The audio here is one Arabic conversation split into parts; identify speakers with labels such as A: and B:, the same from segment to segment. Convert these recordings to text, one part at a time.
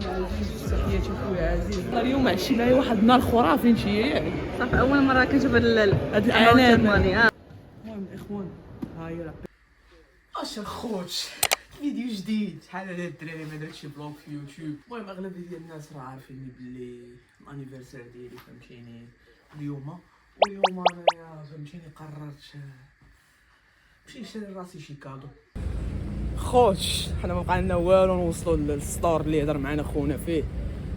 A: عزيز، تحياتي خويا عزيز. اليوم عشينا لي واحد النهار خرافي انت ياك.
B: صافي اول مره كنشوف هاد
A: الاعلان.
B: المهم
A: الاخوان ها هي راه اش الخوت فيديو جديد. شحال هذا الدراري ما درتش بلوك في يوتيوب. المهم اغلبيه ديال الناس راه عارفيني بلي الانيفرسير ديالي فهمتيني اليوم. واليوم انا فهمتيني قررت نمشي نشري لراسي شي كادو. خوت حنا ما بقى لنا والو نوصلوا للستور اللي هضر معنا خونا فيه.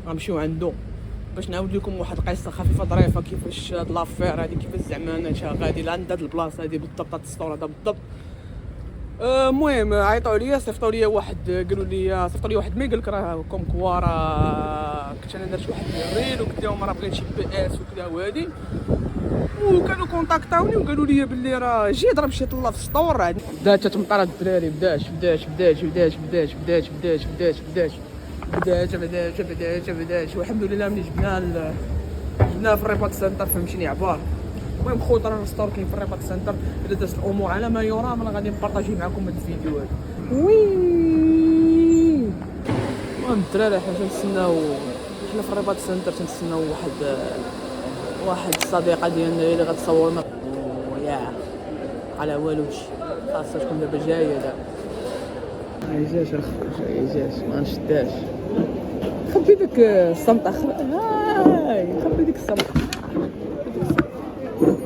A: غنمشيو عنده باش نعاود لكم واحد القصه خفيفه ظريفه كيفاش هاد لافير هادي، كيفاش زعما انا غادي لعند هاد البلاصه هادي بالضبط، هاد السطور هذا بالضبط. المهم عيطوا عليا صيفطوا لي واحد، قالوا لي صيفطوا لي واحد ميل قال لك راه كوم كوا راه كنت انا درت واحد الريل وقلت لهم راه بغيت شي بي اس وكذا وهادي، وكانوا كونتاكتاوني وقالوا لي باللي راه جي ضرب شي طله في السطور. راه بدات تمطر الدراري، بدات والحمد لله ملي جبناه في الريبات سنتر فهمتيني عبار. المهم خوت راه السطور كاين في الريبات سنتر. اذا دازت الامور على ما يرام انا غادي نبارطاجي معكم هاد الفيديو هذا. وي المهم الدراري حنا تنتسناو، حنا في الريبات سنتر تنتسناو واحد الصديقه ديالنا اللي غتصورنا ويا على والوش. خاصها تكون دابا جايه دابا. جاش جاش ما نشداش. خبي ديك الصمته، هاي خبي ديك الصمته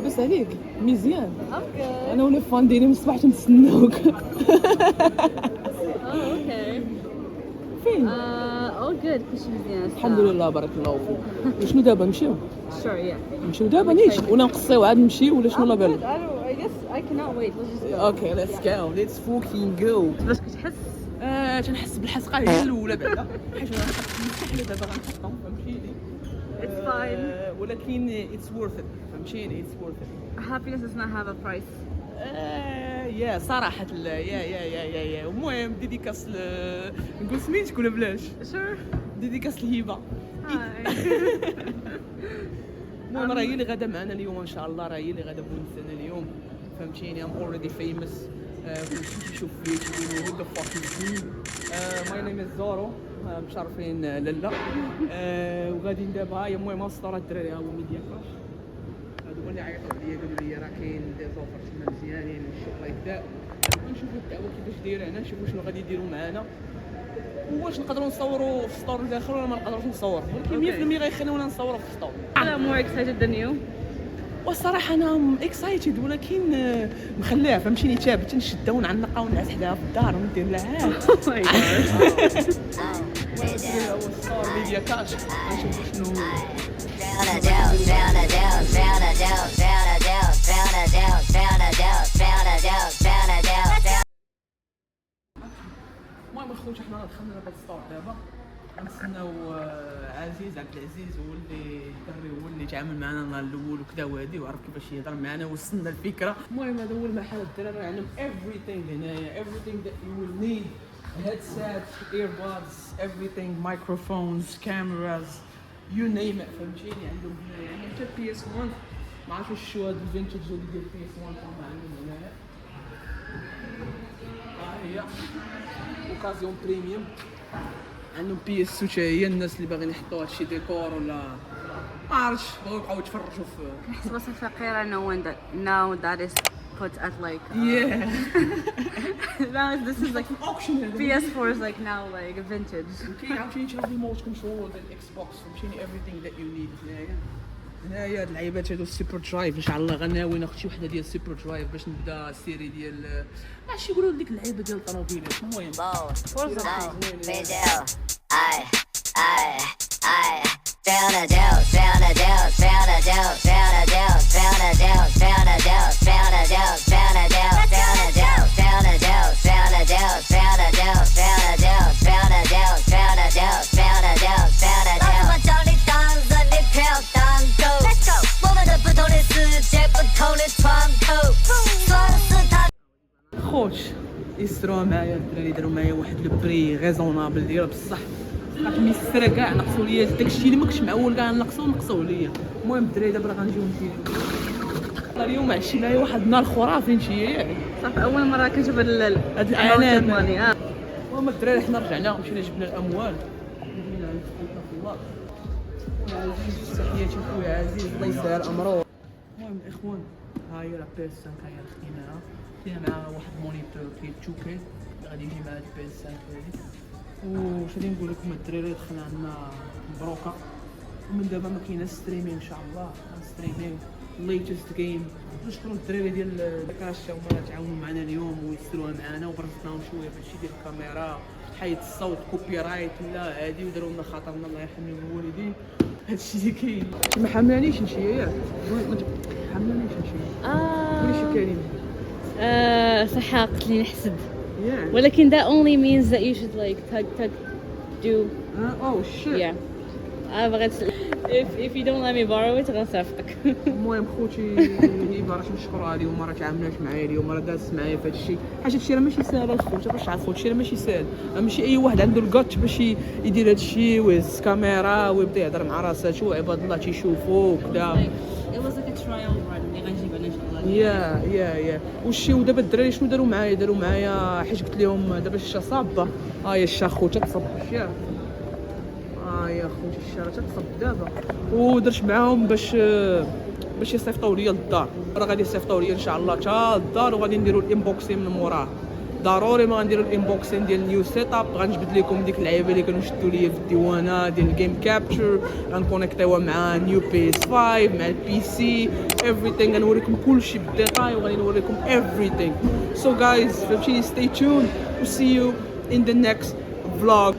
A: بس عليك مزيان.
B: اوكي
A: انا ولي فان ديالي من الصباح تنتسناوك.
B: اوكي
A: فين؟
B: all good كلشي مزيان
A: الحمد لله بارك الله فيك. وشنو دابا نمشيو؟ نمشيو دابا نيش ولا نقصيو عاد نمشيو ولا شنو لا بالك؟
B: I guess I cannot wait. let's just go.
A: اوكي ليتس جو ليتس فوكين جو.
B: باش كتحس
A: تنحس بالحسقه هي الاولى بعدا حيت مستحيل دابا غنحطهم فهمتيني.
B: it's fine.
A: ولكن اتس وورث ات فهمتيني. اتس وورث ات.
B: happiness does not have a price.
A: يا صراحة لا يا المهم ديديكاس نقول سميتك ولا بلاش؟
B: sure.
A: ديديكاس الهبة.
B: hi.
A: المهم راه هي اللي غادا معنا اليوم ان شاء الله، راه هي اللي غادا بونسنا اليوم فهمتيني. ام اوريدي فيموس. كنت نشوف فيديو وات ذا فاك از ماي نيم از زورو. مشرفين لالا. وغادي دابا هاي المهم السطور الدراري ها هو ميديا كراش. هادو هما اللي عيطوا عليا قالوا لي راه كاين دي زوفر تما مزيانين والشغل لايك ذات. نشوفوا الدعوه كيفاش دايره هنا، نشوفوا شنو غادي يديروا معنا واش نقدروا نصوروا في السطور الداخل ولا ما نقدروش نصوروا، ولكن 100% غيخليونا نصوروا في السطور.
B: I'm more excited than you.
A: والصراحه انا اكسايتد ولكن مخليها فهمتيني ثابت نشدها ونعنقها ونعس حداها في الدار وندير لها عاد.
B: oh my god.
A: هو السطور ميديا كاش. نشوفوا شنو المهم اخوتي حنا دخلنا لهاد السطور دابا كنتسناو عزيز عبد العزيز هو اللي الدري هو اللي تعامل معنا النهار الاول وكذا وهادي وعرف كيفاش يهضر معنا ووصلنا الفكره. المهم هذا هو المحل الدراري عندهم everything هنايا everything that you will need headsets earbuds everything microphones cameras you name it فهمتيني عندهم هنايا. يعني حتى بي اس 1 ما عرفتش شو هاد الفينتج هادي ديال بي اس 1 كما عندهم هنايا. ها هي اوكازيون بريميوم عندهم بي اس حتى هي الناس اللي باغيين يحطوا هادشي ديكور ولا ما عرفتش بغاو يبقاو يتفرجوا في
B: حسب فقيرة now that is put at like
A: yeah
B: now this is like
A: auction.
B: PS4 is like now like vintage.
A: كاين عاوتاني تشوف ريموت كنترول ديال الاكس بوكس فهمتيني everything that you need هنايا هاد اللعيبات هادو السوبر درايف ان شاء الله غناوي ناخذ شي وحده ديال السوبر درايف باش نبدا السيري ديال ماشي يقولوا ديك اللعيبه ديال الطوموبيلات. المهم خوش يسروا معايا الدراري داروا معايا واحد لو بري ريزونابل ديال بصح بقات ميسره كاع نقصوا ليا داكشي اللي ما كنتش معول كاع نقصوه ليا. المهم الدراري دابا راه غنجيو نمشيو اليوم عشينا لي واحد النهار خرافي انت ياك.
B: صافي اول مره كنشوف
A: هاد الاعلان.
B: المهم
A: المهم الدراري حنا رجعنا مشينا جبنا الاموال جميلة في الله. خويا عزيز تحياتي خويا عزيز الله يسهل امره. المهم الاخوان ها هي لا بي اس 5 هي خديناها معاها واحد مونيتور كاين 2K اللي غادي يجي مع البي اس 5 هذه. وش غادي نقول لكم الدراري دخلنا عندنا مبروكه ومن دابا ما كايناش ستريمين ان شاء الله ستريمين ليتست جيم. نشكروا الدراري ديال كاشا هما تعاونوا معنا اليوم ويسروها معنا وبرزناهم شويه فهادشي ديال الكاميرا حيد الصوت كوبي رايت ولا عادي وداروا لنا خاطرنا الله يرحم الوالدين. هادشي اللي كاين ما حملانيش نمشي ياك ما حملانيش نمشي قولي شي كلمه.
B: صح قلت لي نحسب
A: Yeah.
B: ولكن that only means that you should like tug do
A: Oh shit.
B: yeah. بغيت if you don't let me borrow it غنصيفطك.
A: المهم خوتي هبه راه نشكرها اليوم راه تعاملات معايا اليوم راه دازت معايا في هادشي حاجه هادشي راه ماشي ساهل الخوت باش تعرفوا هادشي راه ماشي ساهل ماشي اي واحد عنده الكاتش باش يدير هادشي ويهز كاميرا ويبدا يهضر مع راساتو عباد الله تيشوفوا وكذا.
B: It was like a trial run اللي غنجيب انا ان شاء الله.
A: يا وشي ودابا الدراري شنو داروا معايا حيت قلت لهم دابا الشا صابه هي الشا خوتها تصب يا يا خوتي الشا راه تصب دابا ودرت معاهم باش يصيفطوا لي للدار راه غادي يصيفطوا لي ان شاء الله حتى للدار وغادي نديروا الانبوكسين من موراه ضروري ما غنديروا الانبوكسين ديال النيو سيت اب غنجبد لكم ديك اللعيبه اللي كانوا شدوا لي في الديوانه ديال الجيم كابتشر غنكونيكتيوها مع نيو بي اس 5 مع البي سي everything غنوريكم كلشي بالديتاي وغادي نوريكم everything so guys فهمتيني stay tuned we'll see you in the next vlog.